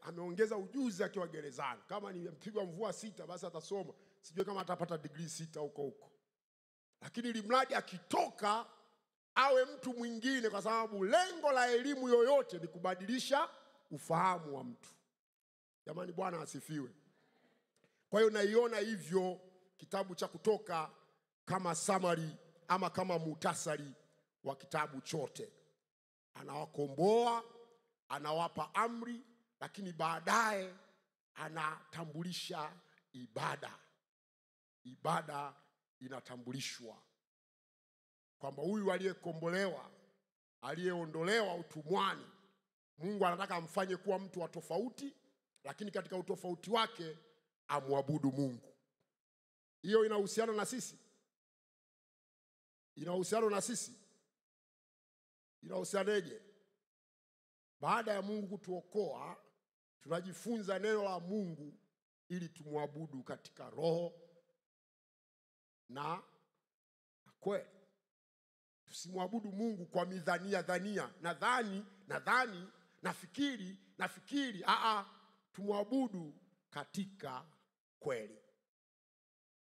ameongeza ujuzi akiwa gerezani. Kama ni mpigwa mvua 6 basi atasoma. Sijui kama atapata degree 6 huko. Lakini ilimradi akitoka awe mtu mwingine, kwa sababu lengo la elimu yoyote ni kubadilisha ufahamu wa mtu. Jamani, Bwana asifiwe. Kwa hiyo naiona hivyo kitabu cha Kutoka kama summary ama kama muhtasari wa kitabu chote. Anawakomboa, anawapa amri, lakini baadaye anatambulisha ibada. Ibada inatambulishwa kwamba huyu aliyekombolewa, aliyeondolewa utumwani, Mungu anataka amfanye kuwa mtu wa tofauti, lakini katika utofauti wake amwabudu Mungu. Hiyo inahusiana na sisi? Inahusiana na sisi? Inahusianeje? Baada ya Mungu kutuokoa, tunajifunza neno la Mungu ili tumwabudu katika roho na kweli. Tusimwabudu Mungu kwa midhania, nadhani, nafikiri. Tumwabudu katika kweli.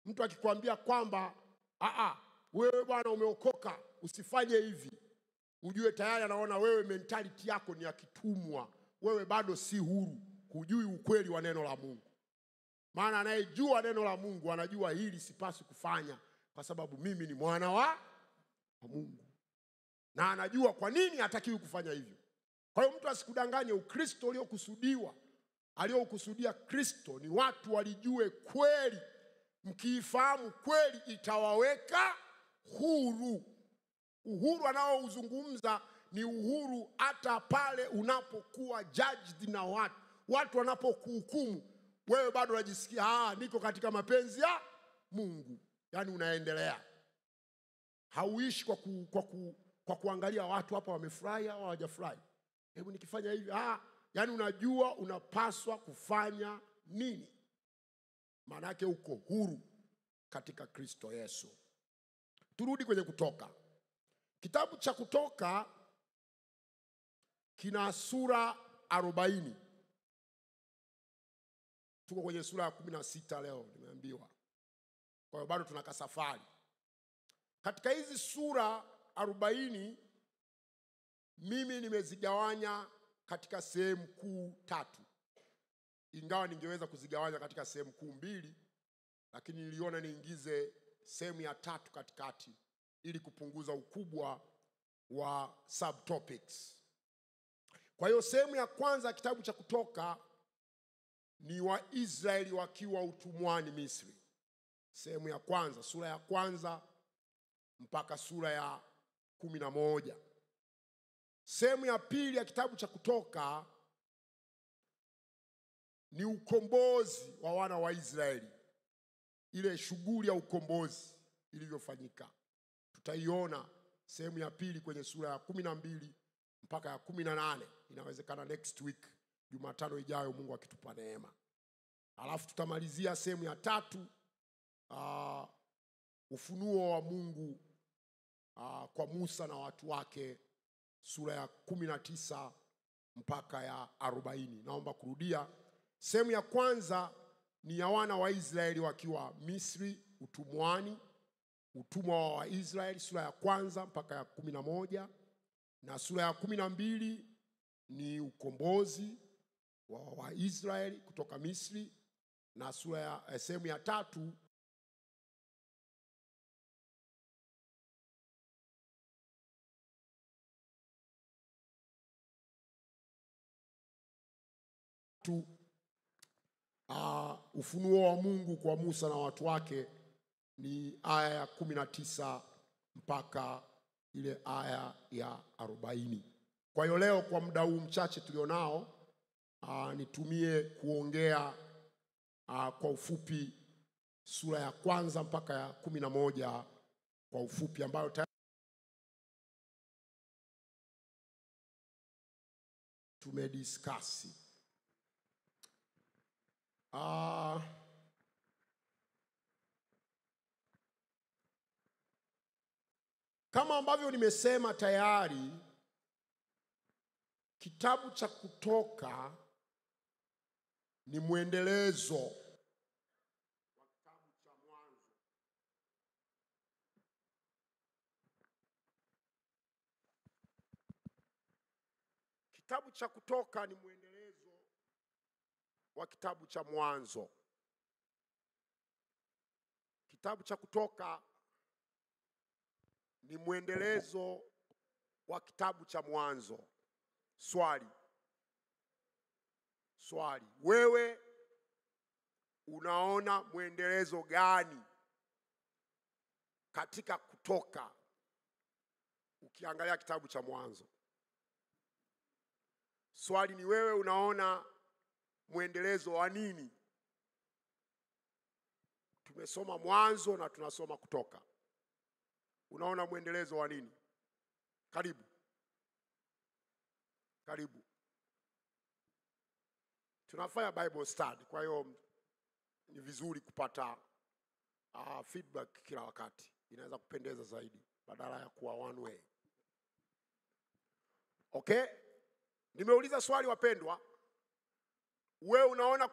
Mtu akikwambia kwamba wewe bwana umeokoka, usifanye hivi, ujue tayari anaona wewe mentality yako ni ya kitumwa. Wewe bado si huru, hujui ukweli wa neno la Mungu. Maana anayejua neno la Mungu anajua hili sipaswi kufanya kwa sababu mimi ni mwana wa Mungu. Na anajua kwa nini hatakiwi kufanya hivyo. Kwa hiyo mtu asikudanganye. Ukristo aliokusudia Kristo ni watu walijue kweli. Mkiifahamu kweli itawaweka huru. Uhuru anaouzungumza ni uhuru hata pale unapokuwa judged na watu wanapokuhukumu, wewe bado unajisikia niko katika mapenzi ya Mungu. Yaani unaendelea. Hauishi kwa kuangalia watu hapa wamefurahi au hawajafurahi. Hebu nikifanya hivi, yaani unajua unapaswa kufanya nini. Maana yake uko huru katika Kristo Yesu. Turudi kwenye Kutoka. Kitabu cha Kutoka kina sura 40. Tuko kwenye sura ya 16 leo nimeambiwa. Kwa hiyo bado tunaka safari. Katika hizi sura 40 mimi nimezigawanya katika sehemu kuu 3. Ingawa ningeweza kuzigawanya katika sehemu kuu 2, lakini niliona niingize sehemu ya 3 katikati ili kupunguza ukubwa wa subtopics. Kwa hiyo sehemu ya kwanza kitabu cha Kutoka ni Waisraeli wakiwa utumwani Misri. Sehemu ya kwanza, sura ya kwanza mpaka sura ya 11. Sehemu ya pili ya kitabu cha Kutoka ni ukombozi wa wana wa Israeli. Ile shughuli ya ukombozi ilivyofanyika. Tutaiona sehemu ya pili kwenye sura ya 12 mpaka ya 18. Inawezekana next week, Jumatano ijayo Mungu akitupa neema. Alafu tutamalizia sehemu ya 3, ufunuo wa Mungu kwa Musa na watu wake, sura ya 19 mpaka ya 40. Naomba kurudia. Sehemu ya kwanza ni ya wana wa Israeli wakiwa Misri utumwani, utumwa wa Israeli, sura ya kwanza mpaka ya 11, na sura ya 12 ni ukombozi wa Israeli kutoka Misri, na sura ya sehemu ya 3 ufunuo wa Mungu kwa Musa na watu wake ni aya ya 19 mpaka ile aya ya 40. Kwa hiyo leo kwa muda huu mchache tulionao, nitumie kuongea kwa ufupi sura ya kwanza mpaka ya 11 kwa ufupi, ambayo tumediscuss. Kama ambavyo nimesema tayari, kitabu cha Kutoka ni mwendelezo wa kitabu cha Mwanzo. Kitabu cha Kutoka ni mwendelezo wa kitabu cha Mwanzo. Kitabu cha Kutoka ni mwendelezo wa kitabu cha Mwanzo. Swali. Wewe unaona mwendelezo gani katika Kutoka ukiangalia kitabu cha Mwanzo? Swali ni wewe unaona mwendelezo wa nini? Tumesoma Mwanzo na tunasoma Kutoka. Unaona mwendelezo wa nini? Karibu. Tunafanya Bible study, kwa hiyo ni vizuri kupata feedback kila wakati. Inaweza kupendeza zaidi badala ya kuwa one way. Okay? Nimeuliza swali wapendwa. Wewe unaona